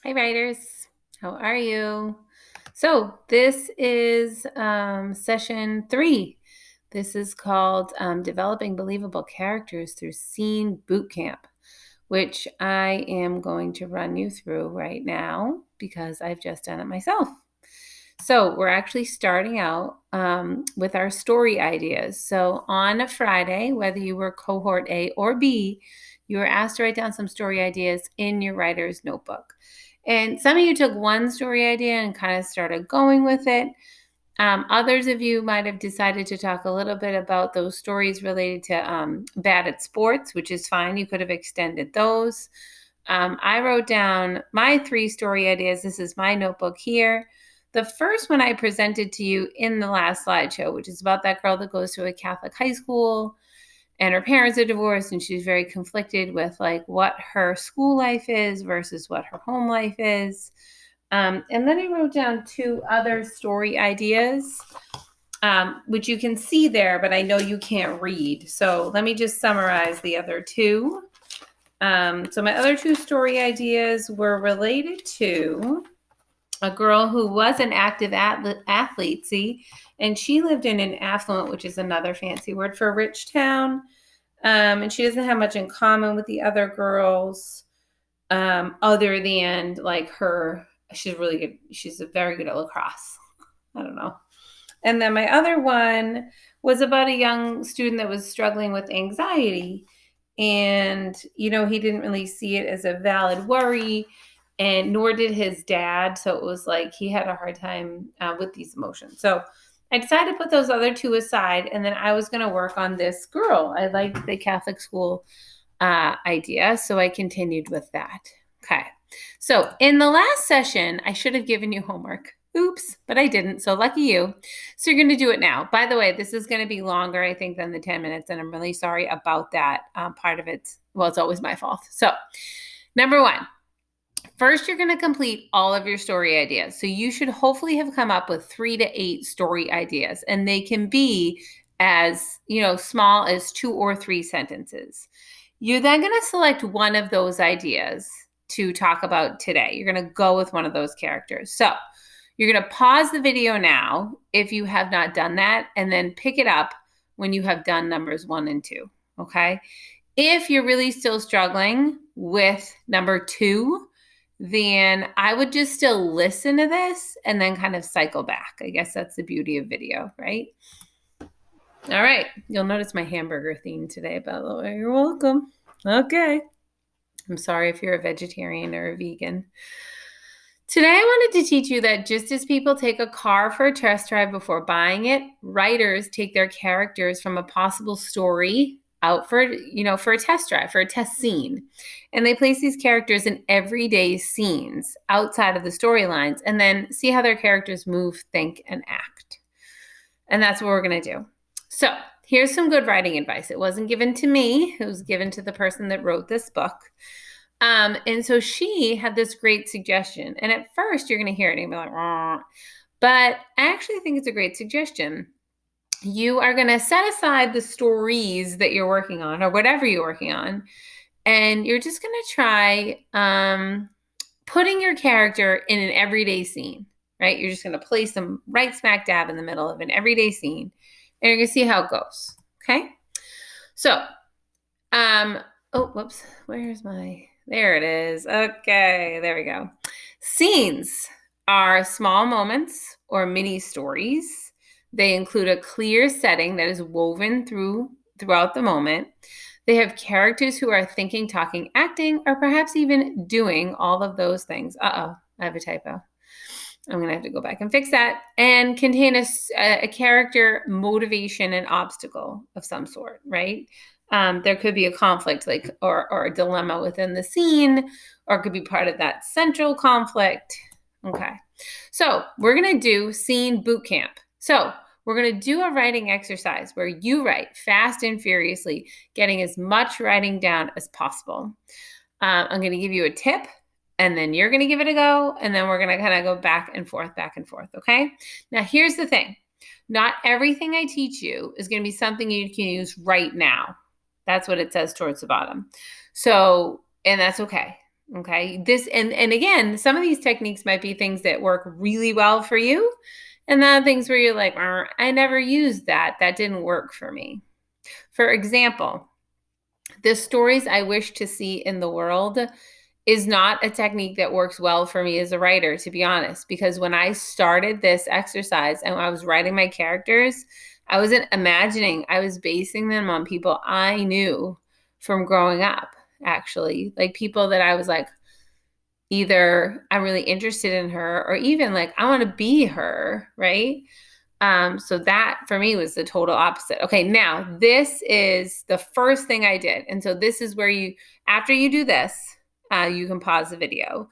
Hi, writers. How are you? So, this is session 3. This is called Developing Believable Characters Through Scene Boot Camp, which I am going to run you through right now because I've just done it myself. So, we're actually starting out with our story ideas. So, on a Friday, whether you were cohort A or B, you were asked to write down some story ideas in your writer's notebook. And some of you took one story idea and kind of started going with it. Others of you might have decided to talk a little bit about those stories related to bad at sports, which is fine. You could have extended those. I wrote down my 3 story ideas. This is my notebook here. The first one I presented to you in the last slideshow, which is about that girl that goes to a Catholic high school and her parents are divorced and she's very conflicted with like what her school life is versus what her home life is. And then I wrote down 2 other story ideas, which you can see there, but I know you can't read. So let me just summarize the other 2. So my other 2 story ideas were related to a girl who was an active athlete, and she lived in an affluent, which is another fancy word for rich town. And she doesn't have much in common with the other girls, other than like she's really good. She's very good at lacrosse. I don't know. And then my other one was about a young student that was struggling with anxiety. And, he didn't really see it as a valid worry, and nor did his dad. So it was like he had a hard time with these emotions. So I decided to put those other 2 aside, and then I was going to work on this girl. I liked the Catholic school idea, so I continued with that. Okay. So in the last session, I should have given you homework. Oops, but I didn't, so lucky you. So you're going to do it now. By the way, this is going to be longer, I think, than the 10 minutes, and I'm really sorry about that. Part of it, well, it's always my fault. So number 1, first, you're going to complete all of your story ideas. So you should hopefully have come up with 3 to 8 story ideas, and they can be as, small as 2 or 3 sentences. You're then going to select one of those ideas to talk about today. You're going to go with one of those characters. So you're going to pause the video now if you have not done that, and then pick it up when you have done numbers 1 and 2. Okay. If you're really still struggling with number 2, then I would just still listen to this and then kind of cycle back. I guess that's the beauty of video, right? All right. You'll notice my hamburger theme today, by the way. You're welcome. Okay. I'm sorry if you're a vegetarian or a vegan. Today, I wanted to teach you that just as people take a car for a test drive before buying it, writers take their characters from a possible story out for a test drive, for a test scene. And they place these characters in everyday scenes outside of the storylines and then see how their characters move, think, and act. And that's what we're going to do. So here's some good writing advice. It wasn't given to me. It was given to the person that wrote this book. And so she had this great suggestion. And at first you're going to hear it and you'll be like, "Rah." But I actually think it's a great suggestion. You are going to set aside the stories that you're working on or whatever you're working on. And you're just going to try putting your character in an everyday scene, right? You're just going to place them right smack dab in the middle of an everyday scene. And you're going to see how it goes. Okay. So, oh, whoops. There it is. Okay, there we go. Scenes are small moments or mini stories. They include a clear setting that is woven throughout the moment. They have characters who are thinking, talking, acting, or perhaps even doing all of those things. I have a typo. I'm going to have to go back and fix that. And contain a character motivation and obstacle of some sort, right? There could be a conflict or a dilemma within the scene, or it could be part of that central conflict. Okay. So we're going to do scene boot camp. So we're going to do a writing exercise where you write fast and furiously, getting as much writing down as possible. I'm going to give you a tip, and then you're going to give it a go, and then we're going to kind of go back and forth, okay? Now, here's the thing. Not everything I teach you is going to be something you can use right now. That's what it says towards the bottom. So, and that's okay. Okay. And again, some of these techniques might be things that work really well for you. And then things where you're like, I never used that. That didn't work for me. For example, the stories I wish to see in the world is not a technique that works well for me as a writer, to be honest, because when I started this exercise and I was writing my characters, I wasn't imagining, I was basing them on people I knew from growing up, actually, like people that I was like, either I'm really interested in her or even like I want to be her, right? So that for me was the total opposite. Okay, now this is the first thing I did. And so this is where after you do this, you can pause the video.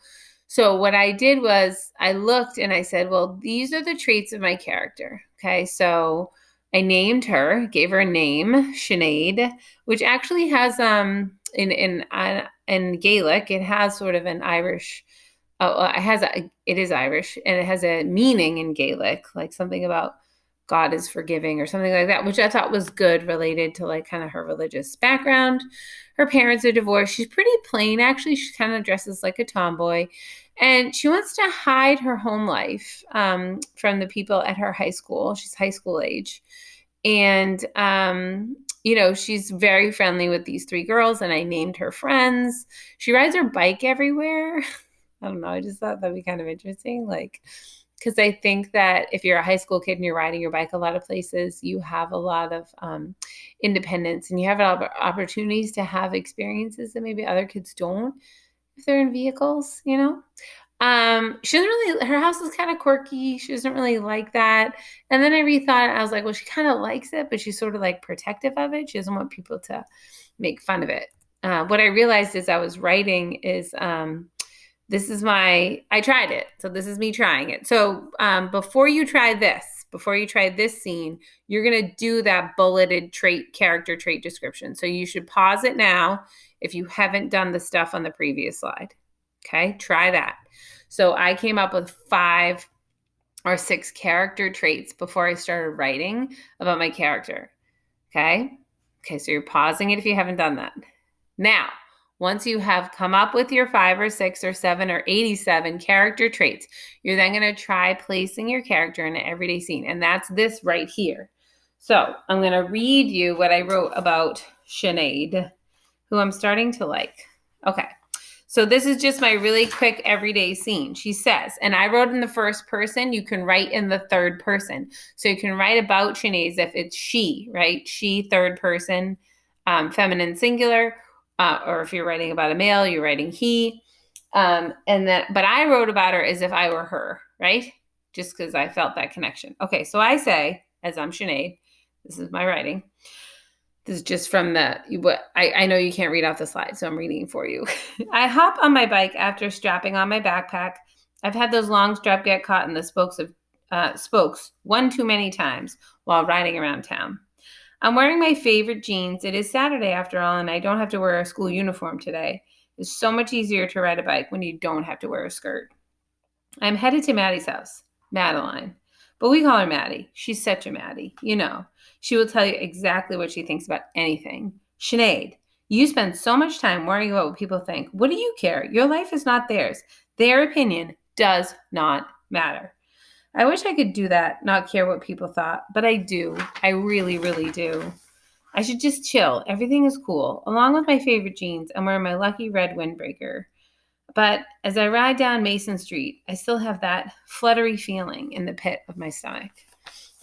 So what I did was I looked and I said, well, these are the traits of my character. Okay, so I named her, gave her a name, Sinead, which actually has in Gaelic, it has sort of an Irish. It is Irish, and it has a meaning in Gaelic, like something about God is forgiving or something like that, which I thought was good, related to like kind of her religious background. Her parents are divorced. She's pretty plain, actually. She kind of dresses like a tomboy, and she wants to hide her home life from the people at her high school. She's high school age, and she's very friendly with these three girls, and I named her friends. She rides her bike everywhere. I don't know. I just thought that'd be kind of interesting. Like, because I think that if you're a high school kid and you're riding your bike a lot of places, you have a lot of independence, and you have a lot of opportunities to have experiences that maybe other kids don't if they're in vehicles, she doesn't really, her house is kind of quirky. She doesn't really like that. And then I rethought it. I was like, well, she kind of likes it, but she's sort of like protective of it. She doesn't want people to make fun of it. What I realized as I was writing is I tried it. So this is me trying it. So before you try this scene, you're going to do that bulleted character trait description. So you should pause it now if you haven't done the stuff on the previous slide. Okay, try that. So I came up with 5 or 6 character traits before I started writing about my character. Okay, so you're pausing it if you haven't done that. Now, once you have come up with your 5 or 6 or 7 or 87 character traits, you're then going to try placing your character in an everyday scene. And that's this right here. So I'm going to read you what I wrote about Sinead, who I'm starting to like. Okay. So this is just my really quick everyday scene. She says, and I wrote in the first person, you can write in the third person. So you can write about Sinead as if it's she, right? She, third person, feminine singular. Or if you're writing about a male, you're writing he. But I wrote about her as if I were her, right? Just because I felt that connection. Okay, so I say, as I'm Sinead, this is my writing. This is just from I know you can't read off the slide, so I'm reading for you. I hop on my bike after strapping on my backpack. I've had those long straps get caught in the spokes one too many times while riding around town. I'm wearing my favorite jeans. It is Saturday after all, and I don't have to wear a school uniform today. It's so much easier to ride a bike when you don't have to wear a skirt. I'm headed to Maddie's house, Madeline. But we call her Maddie. She's such a Maddie, She will tell you exactly what she thinks about anything. Sinead, you spend so much time worrying about what people think. What do you care? Your life is not theirs. Their opinion does not matter. I wish I could do that, not care what people thought, but I do. I really, really do. I should just chill. Everything is cool. Along with my favorite jeans, I'm wearing my lucky red windbreaker. But as I ride down Mason Street, I still have that fluttery feeling in the pit of my stomach.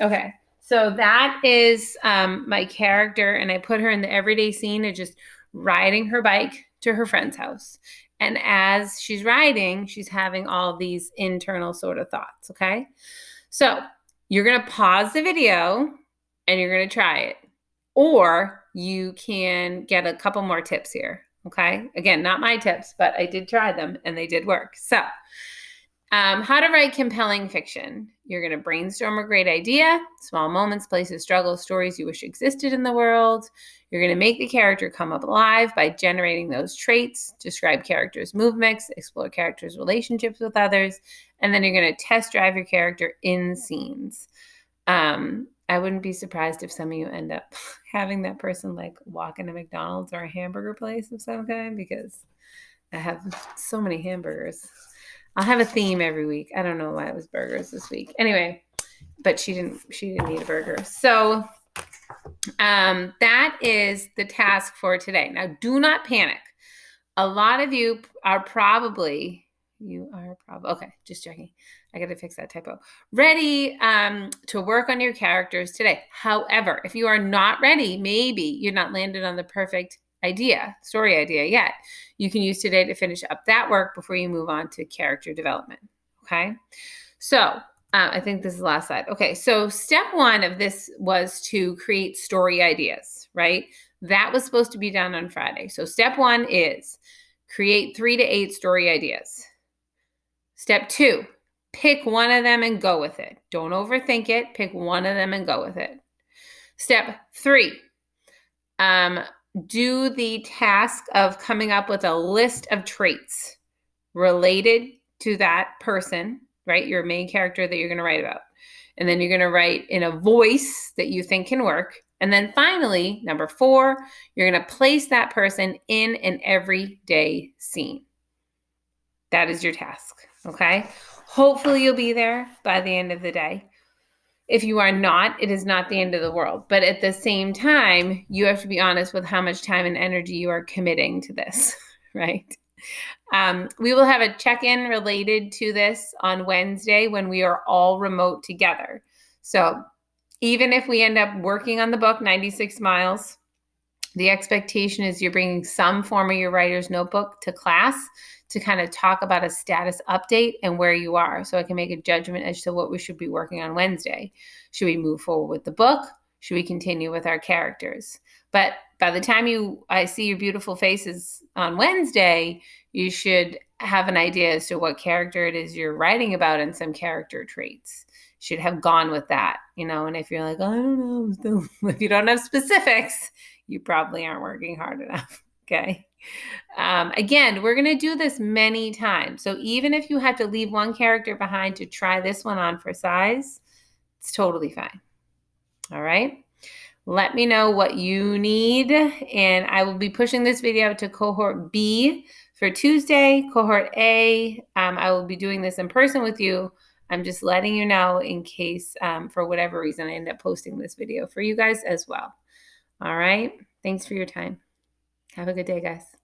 Okay, so that is my character, and I put her in the everyday scene of just riding her bike to her friend's house. And as she's riding, she's having all these internal sort of thoughts, okay? So you're going to pause the video, and you're going to try it. Or you can get a couple more tips here. Okay. Again, not my tips, but I did try them and they did work. So, how to write compelling fiction. You're going to brainstorm a great idea, small moments, places, struggles, stories you wish existed in the world. You're going to make the character come up alive by generating those traits, describe characters' movements, explore characters' relationships with others, and then you're going to test drive your character in scenes. I wouldn't be surprised if some of you end up having that person like walk into McDonald's or a hamburger place of some kind, because I have so many hamburgers. I'll have a theme every week. I don't know why it was burgers this week. Anyway, but she didn't eat a burger. So that is the task for today. Now, do not panic. A lot of you are probably, okay, just checking. I got to fix that typo. Ready to work on your characters today. However, if you are not ready, maybe you're not landed on the perfect story idea yet. You can use today to finish up that work before you move on to character development. Okay. So I think this is the last slide. Okay. So step 1 of this was to create story ideas, right? That was supposed to be done on Friday. So step 1 is create 3 to 8 story ideas. Step 2, pick one of them and go with it. Don't overthink it. Pick one of them and go with it. Step 3, do the task of coming up with a list of traits related to that person, right? Your main character that you're going to write about. And then you're going to write in a voice that you think can work. And then finally, number 4, you're going to place that person in an everyday scene. That is your task, okay? Hopefully you'll be there by the end of the day. If you are not, it is not the end of the world. But at the same time, you have to be honest with how much time and energy you are committing to this, right? We will have a check-in related to this on Wednesday when we are all remote together. So even if we end up working on the book, 96 Miles, the expectation is you're bringing some form of your writer's notebook to class to kind of talk about a status update and where you are. So I can make a judgment as to what we should be working on Wednesday. Should we move forward with the book? Should we continue with our characters? But by the time I see your beautiful faces on Wednesday, you should have an idea as to what character it is you're writing about and some character traits. Should have gone with that, and if you're like, I don't know, if you don't have specifics, you probably aren't working hard enough. Okay. Again, we're going to do this many times. So even if you have to leave one character behind to try this one on for size, it's totally fine. All right. Let me know what you need. And I will be pushing this video to cohort B for Tuesday. Cohort A, I will be doing this in person with you. I'm just letting you know in case, for whatever reason, I end up posting this video for you guys as well. All right. Thanks for your time. Have a good day, guys.